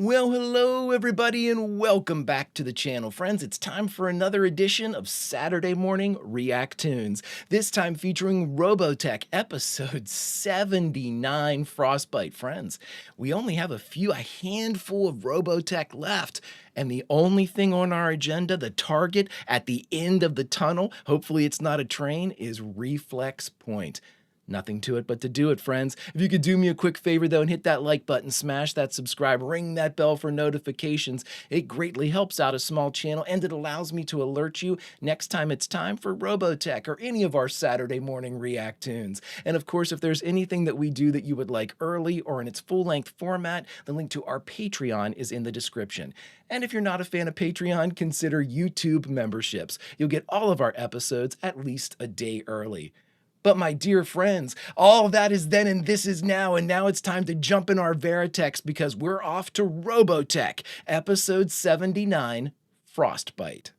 Well, hello everybody and welcome back to the channel. Friends, it's time for another edition of Saturday Morning React-TOONS, this time featuring Robotech episode 79, Frostbite. Friends, we only have a handful of Robotech left, and the only thing on our agenda, the target at the end of the tunnel, hopefully it's not a train, is Reflex Point. Nothing to it but to do it, friends. If you could do me a quick favor, though, and hit that like button, smash that subscribe, ring that bell for notifications. It greatly helps out a small channel, and it allows me to alert you next time it's time for Robotech or any of our Saturday morning React-TOONS. And of course, if there's anything that we do that you would like early or in its full-length format, the link to our Patreon is in the description. And if you're not a fan of Patreon, consider YouTube memberships. You'll get all of our episodes at least a day early. But my dear friends, all of that is then and this is now, and now it's time to jump in our Veritex because we're off to Robotech, episode 79, Frostbite.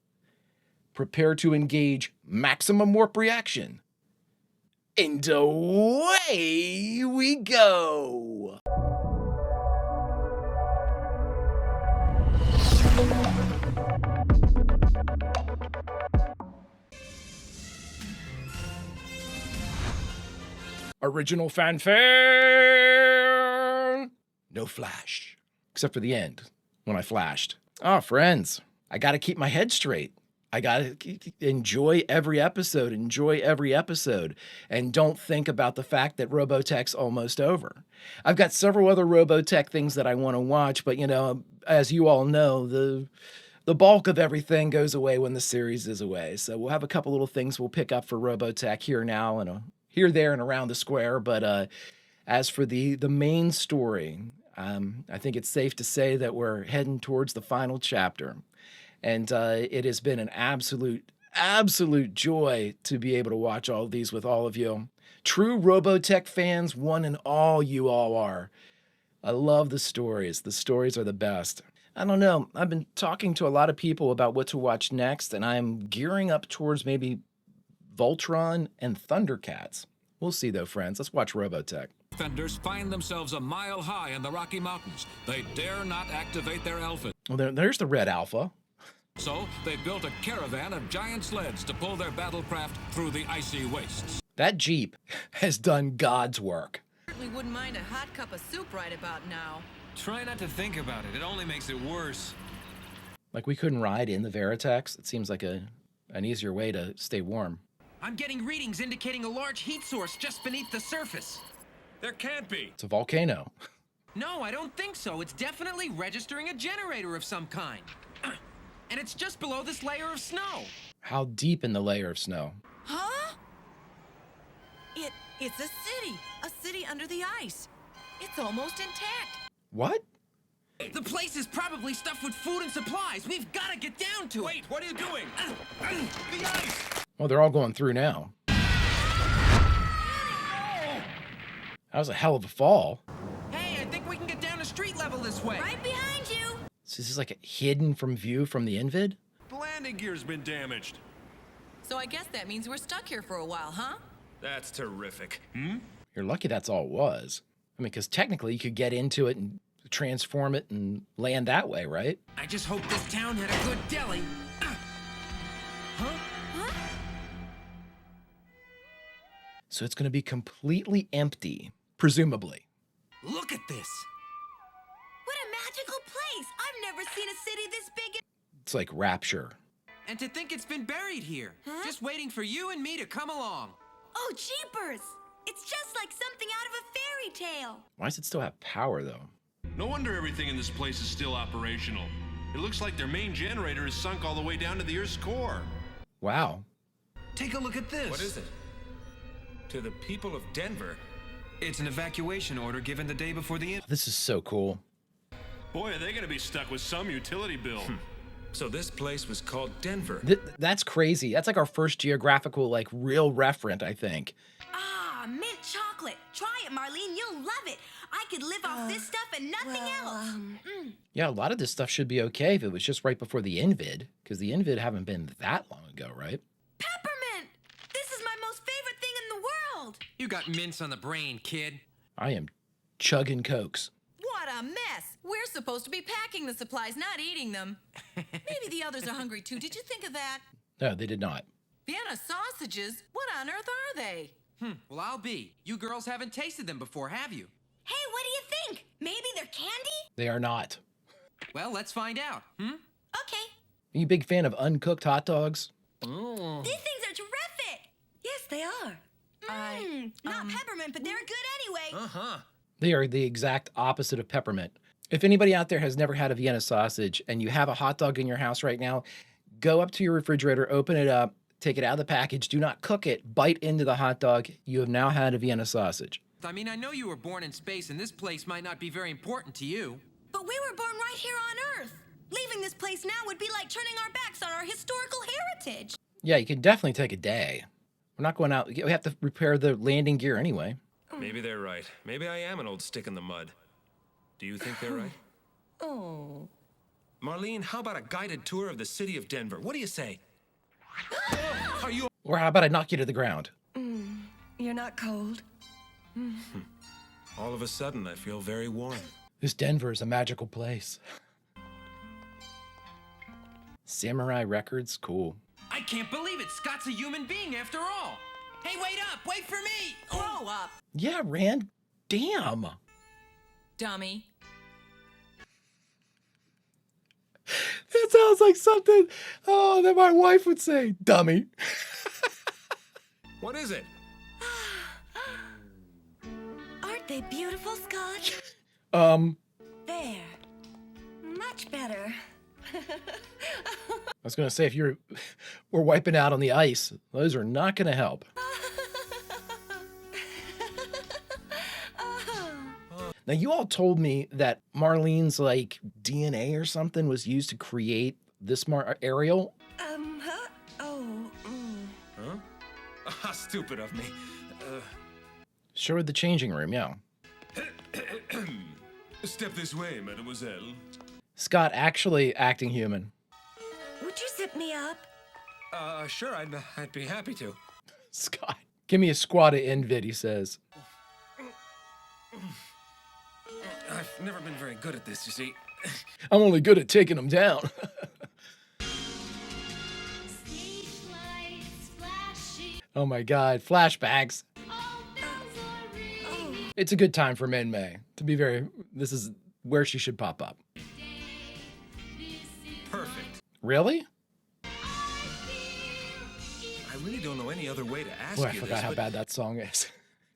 Prepare to engage maximum warp reaction. And away we go! Original fanfare! No flash. Except for the end, when I flashed. Oh, friends, I gotta keep my head straight. I gotta enjoy every episode, and don't think about the fact that Robotech's almost over. I've got several other Robotech things that I want to watch, but you know, as you all know, the bulk of everything goes away when the series is away. So we'll have a couple little things we'll pick up for Robotech here now and here, there, and around the square. But as for the main story, I think it's safe to say that we're heading towards the final chapter. And it has been an absolute joy to be able to watch all of these with all of you. True Robotech fans, one and all you all are. I love the stories. The stories are the best. I don't know. I've been talking to a lot of people about what to watch next, and I'm gearing up towards maybe Voltron and Thundercats. We'll see though, friends. Let's watch Robotech. Defenders find themselves a mile high in the Rocky Mountains. They dare not activate their alpha. Well, there's the red alpha. So they built a caravan of giant sleds to pull their battlecraft through the icy wastes. That Jeep has done God's work. Certainly wouldn't mind a hot cup of soup right about now. Try not to think about it. It only makes it worse. Like we couldn't ride in the Veritex. It seems like an easier way to stay warm. I'm getting readings indicating a large heat source just beneath the surface. There can't be. It's a volcano. No, I don't think so. It's definitely registering a generator of some kind. And it's just below this layer of snow. How deep in the layer of snow? Huh? It's a city under the ice. It's almost intact. What? The place is probably stuffed with food and supplies. We've got to get down to it. Wait, what are you doing? The ice! Well, they're all going through now. That was a hell of a fall. Hey, I think we can get down to street level this way. Right behind you. So this is like hidden from view from the Invid? The landing gear's been damaged. So I guess that means we're stuck here for a while, huh? That's terrific. You're lucky that's all it was. I mean, because technically you could get into it and transform it and land that way, right? I just hope this town had a good deli. Huh? So it's going to be completely empty, presumably. Look at this. What a magical place. I've never seen a city this big. It's like Rapture. And to think it's been buried here. Huh? Just waiting for you and me to come along. Oh, jeepers. It's just like something out of a fairy tale. Why does it still have power, though? No wonder everything in this place is still operational. It looks like their main generator is sunk all the way down to the Earth's core. Wow. Take a look at this. What is it? To the people of Denver, it's an evacuation order given the day before the This is so cool. Boy, are they gonna be stuck with some utility bill. So this place was called Denver. That's crazy. That's like our first geographical, like, real referent, I think. Ah, mint chocolate. Try it, Marlene. You'll love it. I could live off this stuff and nothing else. Yeah, a lot of this stuff should be okay if it was just right before the Invid, because the Invid haven't been that long ago, right? Peppermint! This is my most favorite thing in the world. You got mints on the brain, kid. I am chugging Cokes. What a mess. We're supposed to be packing the supplies, not eating them. Maybe the others are hungry too. Did you think of that? No, they did not. Vienna sausages? What on earth are they? Well, I'll be. You girls haven't tasted them before, have you? Hey, what do you think? Maybe they're candy? They are not. Well, let's find out, Okay. Are you a big fan of uncooked hot dogs? These things are terrific. Yes, they are. Not peppermint, but they're good anyway. They are the exact opposite of peppermint. If anybody out there has never had a Vienna sausage and you have a hot dog in your house right now, go up to your refrigerator, open it up, take it out of the package, do not cook it, bite into the hot dog. You have now had a Vienna sausage. I mean, I know you were born in space, and this place might not be very important to you. But we were born right here on Earth. Leaving this place now would be like turning our backs on our historical heritage. Yeah, you can definitely take a day. We're not going out. We have to repair the landing gear anyway. Maybe they're right. Maybe I am an old stick in the mud. Do you think they're right? Oh. Marlene, how about a guided tour of the city of Denver? What do you say? Are you... Or how about I knock you to the ground? You're not cold? All of a sudden, I feel very warm. This Denver is a magical place. Samurai Records, cool. I can't believe it. Scott's a human being after all. Hey, wait up. Wait for me. Grow up, Yeah, Rand. Damn. dummy. That sounds like something, that my wife would say. Dummy. What is it? Aren't they beautiful, Scott? There. Much better. I was going to say, if we're wiping out on the ice, those are not going to help. Now, you all told me that Marlene's, like, DNA or something was used to create this Ariel. Huh? Oh, Huh? Ah, stupid of me. Show her the changing room, yeah. Step this way, mademoiselle. Scott actually acting human. Would you zip me up? Sure, I'd be happy to. Scott, give me a squad of Invid, he says. I've never been very good at this, you see. I'm only good at taking them down. Oh my God, flashbacks. It's a good time for Min May. To be very, this is where she should pop up. Perfect. Really? I really don't know any other way to ask Boy, I you forgot this, how but bad that song is.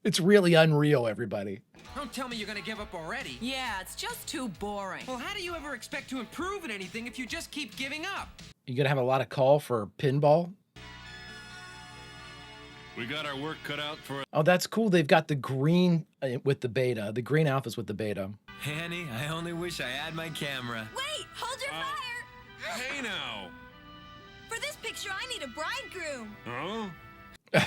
It's really unreal, everybody. Don't tell me you're gonna give up already. Yeah, it's just too boring. Well, how do you ever expect to improve at anything if you just keep giving up? You gonna have a lot of call for pinball? We got our work cut out for Oh, that's cool. They've got the green with the beta, the green alphas with the beta. Annie, I only wish I had my camera. Wait, hold your fire. Hey now! For this picture, I need a bridegroom. Huh?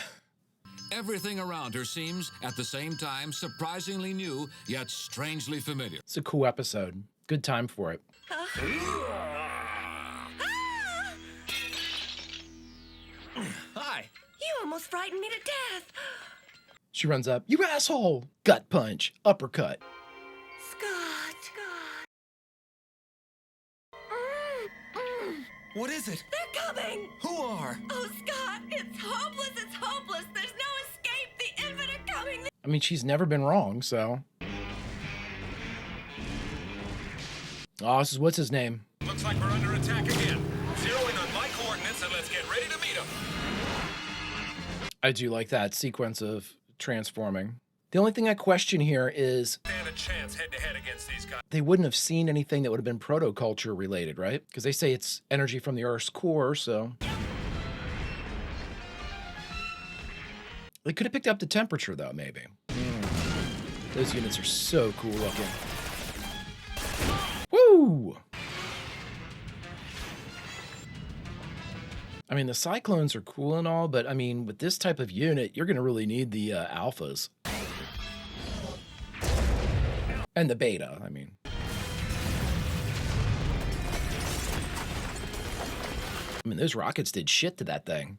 Everything around her seems, at the same time, surprisingly new, yet strangely familiar. It's a cool episode. Good time for it. hi. You almost frightened me to death. She runs up. You asshole! Gut punch. Uppercut. Scott. What is it? They're coming. Who are? Oh, Scott, it's hopeless. It's hopeless. There's no escape. The Infinite are coming. I mean, she's never been wrong, so. Oh, this is, what's his name? Looks like we're under attack again. Zero in on my coordinates and let's get ready to meet them. I do like that sequence of transforming. The only thing I question here is Stand a chance head to head against these guys. they wouldn't have seen anything that would have been protoculture related, right? Because they say it's energy from the Earth's core, so. They could have picked up the temperature, though, maybe. Those units are so cool looking. Woo! I mean, the Cyclones are cool and all, but I mean, with this type of unit, you're going to really need the Alphas. And the Beta, I mean. I mean, those rockets did shit to that thing.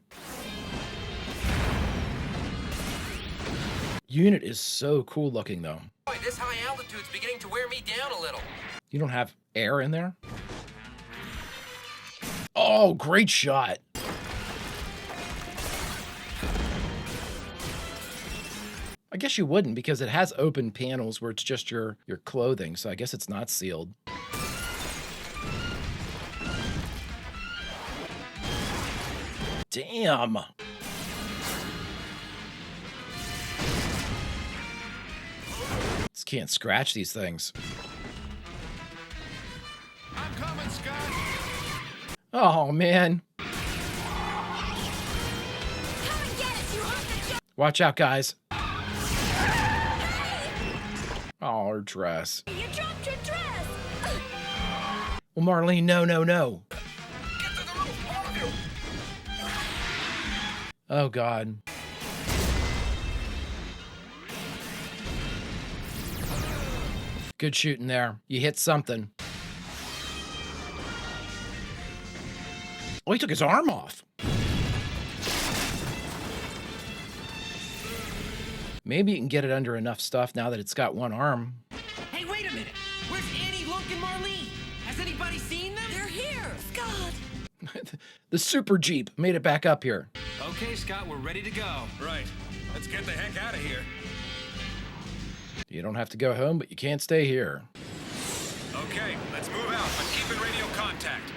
Unit is so cool looking, though. Boy, this high altitude altitude's beginning to wear me down a little. You don't have air in there? Oh, great shot. I guess you wouldn't because it has open panels where it's just your clothing, so I guess it's not sealed. Damn. Just can't scratch these things. I'm coming, Scott. Oh, man. Come and get us, you hunk of junk! Watch out, guys. Oh, her dress. You dropped your dress! Well, Marlene, no, no, no. Get to the roof, all of you! Oh, God. Good shooting there. You hit something. Oh, he took his arm off. Maybe you can get it under enough stuff now that it's got one arm. Hey, wait a minute! Where's Annie, Lunk, and Marlene? Has anybody seen them? They're here. God! The Super Jeep made it back up here. Okay, Scott, we're ready to go. Right. Let's get the heck out of here. You don't have to go home, but you can't stay here. Okay, let's move out, but keep in radio contact.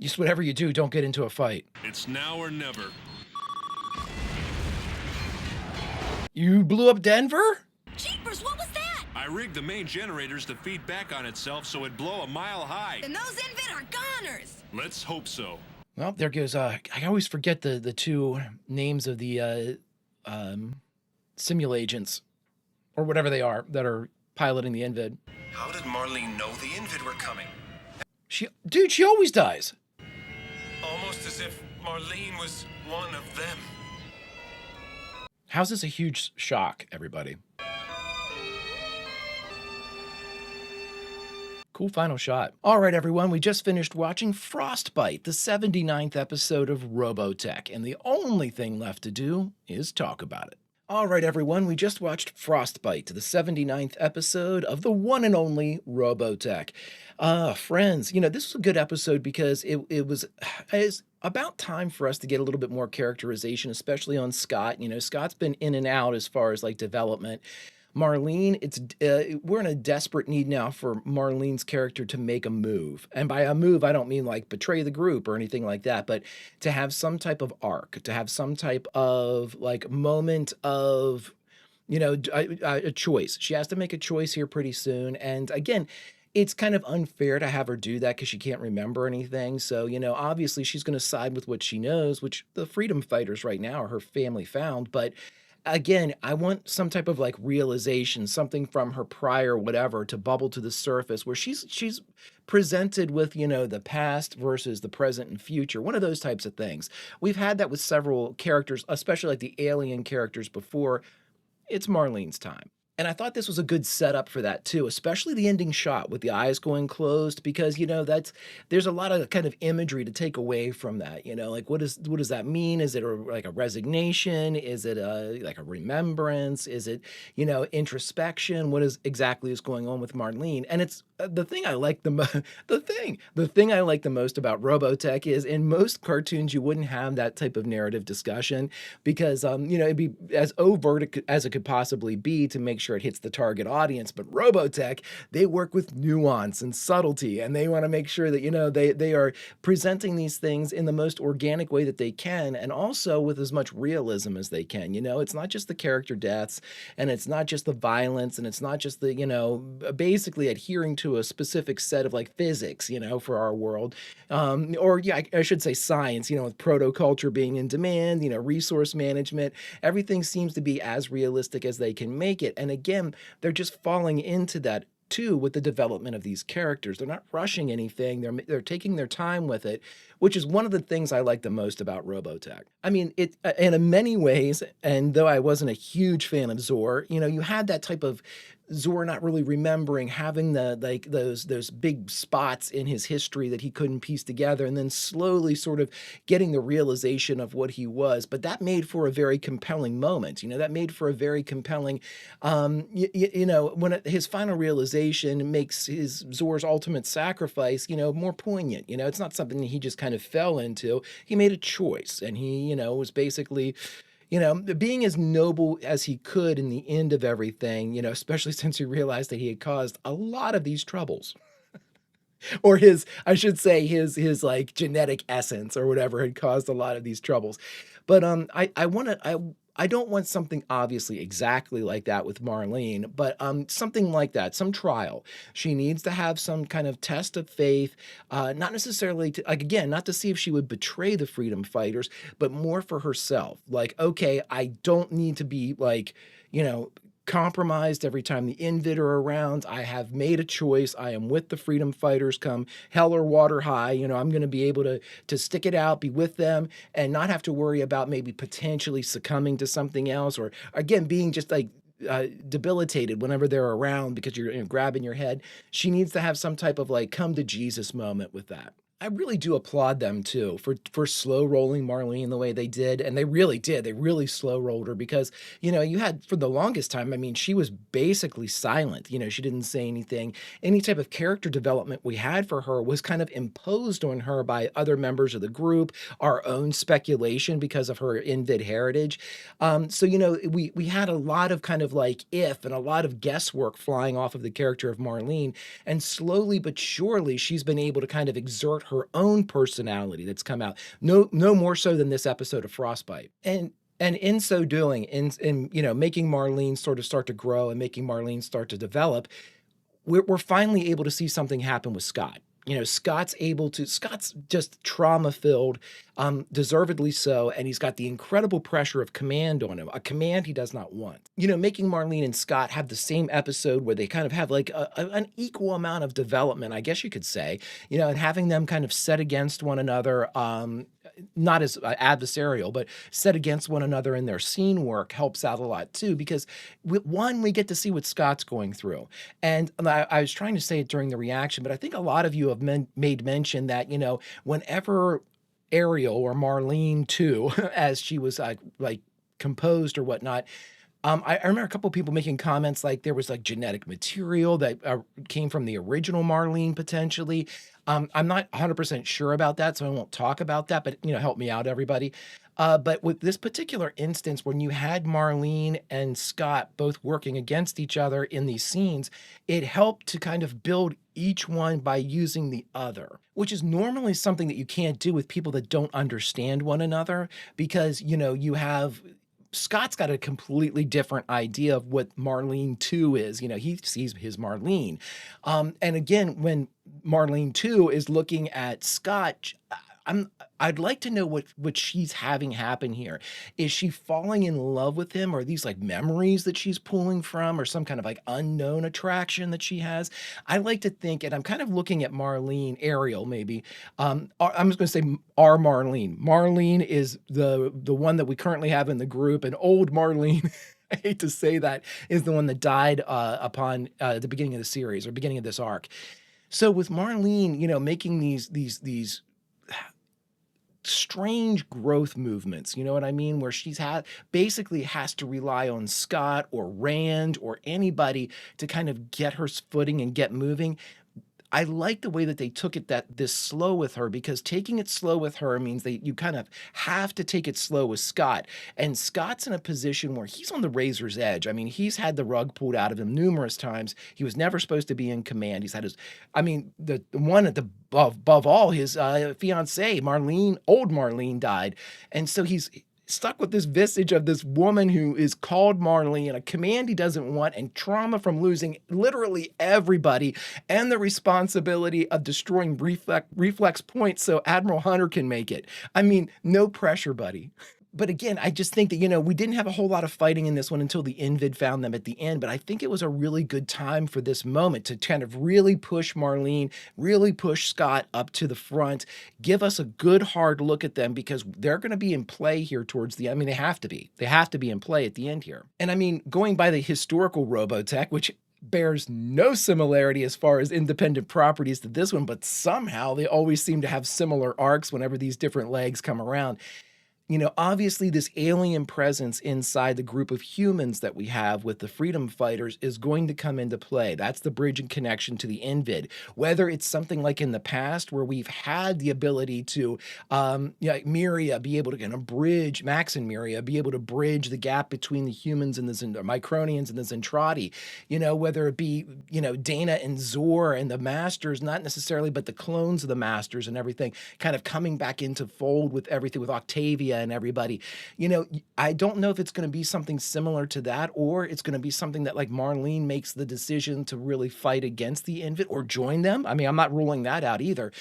Just whatever you do, don't get into a fight. It's now or never. You blew up Denver? Jeepers, what was that? I rigged the main generators to feed back on itself so it'd blow a mile high. Then those Invid are goners! Let's hope so. Well, there goes, I always forget the two names of the simul agents, or whatever they are, that are piloting the Invid. How did Marlene know the Invid were coming? Dude, she always dies. Almost as if Marlene was one of them. How's this a huge shock, everybody? Cool final shot. All right, everyone, we just finished watching Frostbite, the 79th episode of Robotech, and the only thing left to do is talk about it. All right, everyone, we just watched Frostbite, the 79th episode of the one and only Robotech. Friends, you know, this was a good episode because it was about time for us to get a little bit more characterization, especially on Scott. You know, Scott's been in and out as far as like development. Marlene, we're in a desperate need now for Marlene's character to make a move. And by a move, I don't mean like betray the group or anything like that, but to have some type of arc, to have some type of like moment of, you know, a choice. She has to make a choice here pretty soon. And again, it's kind of unfair to have her do that because she can't remember anything. So, you know, obviously she's going to side with what she knows, which the freedom fighters right now are her family found. But again, I want some type of like realization, something from her prior whatever to bubble to the surface where she's presented with, you know, the past versus the present and future, one of those types of things. We've had that with several characters, especially like the alien characters before. It's Marlene's time. And I thought this was a good setup for that too, especially the ending shot with the eyes going closed, because, you know, there's a lot of kind of imagery to take away from that. You know, like what does that mean? Is it like a resignation? Is it like a remembrance? Is it, you know, introspection? What exactly is going on with Marlene? And it's the thing I like the thing I like the most about Robotech is in most cartoons you wouldn't have that type of narrative discussion because you know, it'd be as overt as it could possibly be to make sure it hits the target audience. But Robotech, they work with nuance and subtlety, and they want to make sure that, you know, they are presenting these things in the most organic way that they can, and also with as much realism as they can. You know, it's not just the character deaths, and it's not just the violence, and it's not just the, you know, basically adhering to a specific set of like physics, you know, for our world, or yeah, I should say science, you know, with proto-culture being in demand, you know, resource management, everything seems to be as realistic as they can make it. And again, they're just falling into that too with the development of these characters. They're not rushing anything. They're taking their time with it, which is one of the things I like the most about Robotech. I mean, it in many ways, and though I wasn't a huge fan of Zor, you know, you had that type of Zor not really remembering, having the like those big spots in his history that he couldn't piece together, and then slowly sort of getting the realization of what he was. But that made for a very compelling moment. That made for a very compelling, when his final realization makes his Zor's ultimate sacrifice, more poignant. It's not something that he just kind of fell into. He made a choice, and he, was basically being as noble as he could in the end of everything, especially since he realized that he had caused a lot of these troubles. Or I should say, his like genetic essence or whatever had caused a lot of these troubles. But I don't want something obviously exactly like that with Marlene, but something like that, some trial. She needs to have some kind of test of faith, not necessarily to, like, again, not to see if she would betray the freedom fighters, but more for herself. Like, okay, I don't need to be like, compromised every time the Invid are around. I have made a choice. I am with the freedom fighters come hell or water high. I'm going to be able to stick it out, be with them, and not have to worry about maybe potentially succumbing to something else, or again, being just like debilitated whenever they're around because you're grabbing your head. She needs to have some type of like come to Jesus moment with that. I really do applaud them too for slow rolling Marlene the way they did. And they really did. They really slow rolled her because, you had for the longest time, I mean, she was basically silent. She didn't say anything. Any type of character development we had for her was kind of imposed on her by other members of the group, our own speculation because of her Invid heritage. So, we had a lot of kind of like if and a lot of guesswork flying off of the character of Marlene. And slowly but surely, she's been able to kind of exert her own personality that's come out, no more so than this episode of Frostbite. And in so doing, in making Marlene sort of start to grow and making Marlene start to develop, we're finally able to see something happen with Scott. Scott's just trauma-filled, deservedly so, and he's got the incredible pressure of command on him, a command he does not want. Making Marlene and Scott have the same episode where they kind of have like an equal amount of development, I guess you could say, and having them kind of set against one another, not as adversarial, but set against one another in their scene work helps out a lot too, because we get to see what Scott's going through. And I was trying to say it during the reaction, but I think a lot of you have made mention that, whenever Ariel or Marlene too, as she was like composed or whatnot, I remember a couple of people making comments like there was like genetic material that came from the original Marlene potentially. I'm not 100% sure about that, so I won't talk about that, but help me out, everybody. But with this particular instance, when you had Marlene and Scott both working against each other in these scenes, it helped to kind of build each one by using the other, which is normally something that you can't do with people that don't understand one another, because, you have Scott's got a completely different idea of what Marlene 2 is. He sees his Marlene. And again, when Marlene 2 is looking at Scott, I'd like to know what she's having happen here. Is she falling in love with him? Or are these like memories that she's pulling from, or some kind of like unknown attraction that she has? I like to think, and I'm kind of looking at Ariel maybe. I'm just going to say our Marlene. Marlene is the one that we currently have in the group, and old Marlene, I hate to say that, is the one that died upon the beginning of the series or beginning of this arc. So with Marlene, making these strange growth movements, you know what I mean? Where she's basically has to rely on Scott or Rand or anybody to kind of get her footing and get moving. I like the way that they took it this slow with her, because taking it slow with her means that you kind of have to take it slow with Scott. And Scott's in a position where he's on the razor's edge. I mean, he's had the rug pulled out of him numerous times. He was never supposed to be in command. He's had the one at the above all, his fiancée, old Marlene died. And so he's stuck with this vestige of this woman who is called Marlene, a command he doesn't want, and trauma from losing literally everybody, and the responsibility of destroying reflex points so Admiral Hunter can make it. I mean, no pressure, buddy. But again, I just think that, we didn't have a whole lot of fighting in this one until the Invid found them at the end. But I think it was a really good time for this moment to kind of really push Marlene, really push Scott up to the front, give us a good hard look at them, because they're going to be in play here towards the end. I mean, they have to be. They have to be in play at the end here. And I mean, going by the historical Robotech, which bears no similarity as far as independent properties to this one, but somehow they always seem to have similar arcs whenever these different legs come around. You know, obviously this alien presence inside the group of humans that we have with the freedom fighters is going to come into play. That's the bridge and connection to the Invid. Whether it's something like in the past where we've had the ability to, Miria be able to kind of bridge, Max and Miria be able to bridge the gap between the humans and the Micronians and the Zentradi, you know, whether it be, you know, Dana and Zor and the Masters, not necessarily, but the clones of the Masters and everything kind of coming back into fold with everything with Octavia and everybody. You know, I don't know if it's going to be something similar to that, or it's going to be something that like Marlene makes the decision to really fight against the Invid or join them. I mean, I'm not ruling that out either.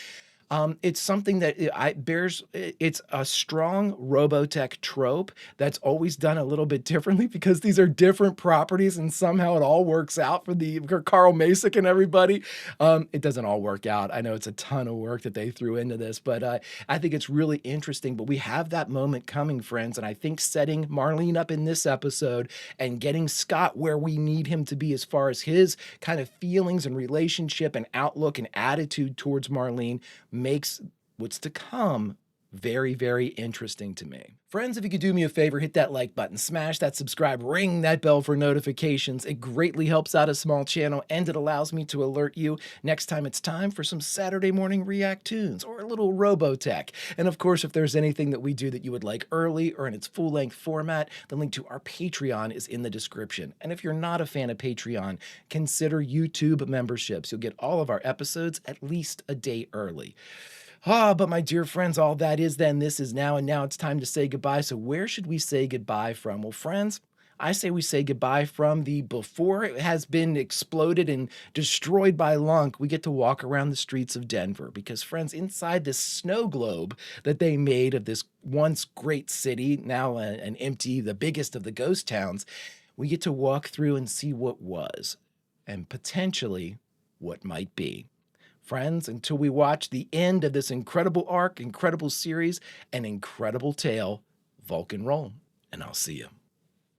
It's something that it's a strong Robotech trope that's always done a little bit differently because these are different properties and somehow it all works out for Carl Masick and everybody. It doesn't all work out. I know it's a ton of work that they threw into this, but I think it's really interesting. But we have that moment coming, friends, and I think setting Marlene up in this episode and getting Scott where we need him to be as far as his kind of feelings and relationship and outlook and attitude towards Marlene makes what's to come very, very interesting to me. Friends, if you could do me a favor, hit that like button, smash that subscribe, ring that bell for notifications. It greatly helps out a small channel and it allows me to alert you next time it's time for some Saturday morning React-TOONS or a little Robotech. And of course, if there's anything that we do that you would like early or in its full-length format, the link to our Patreon is in the description. And if you're not a fan of Patreon, consider YouTube memberships. You'll get all of our episodes at least a day early. But my dear friends, all that is then, this is now, and now it's time to say goodbye. So where should we say goodbye from? Well, friends, I say we say goodbye from the before it has been exploded and destroyed by Lunk, we get to walk around the streets of Denver. Because, friends, inside this snow globe that they made of this once great city, now an empty, the biggest of the ghost towns, we get to walk through and see what was, and potentially what might be. Friends, until we watch the end of this incredible arc, incredible series, and incredible tale, Vulcan roll, and I'll see you.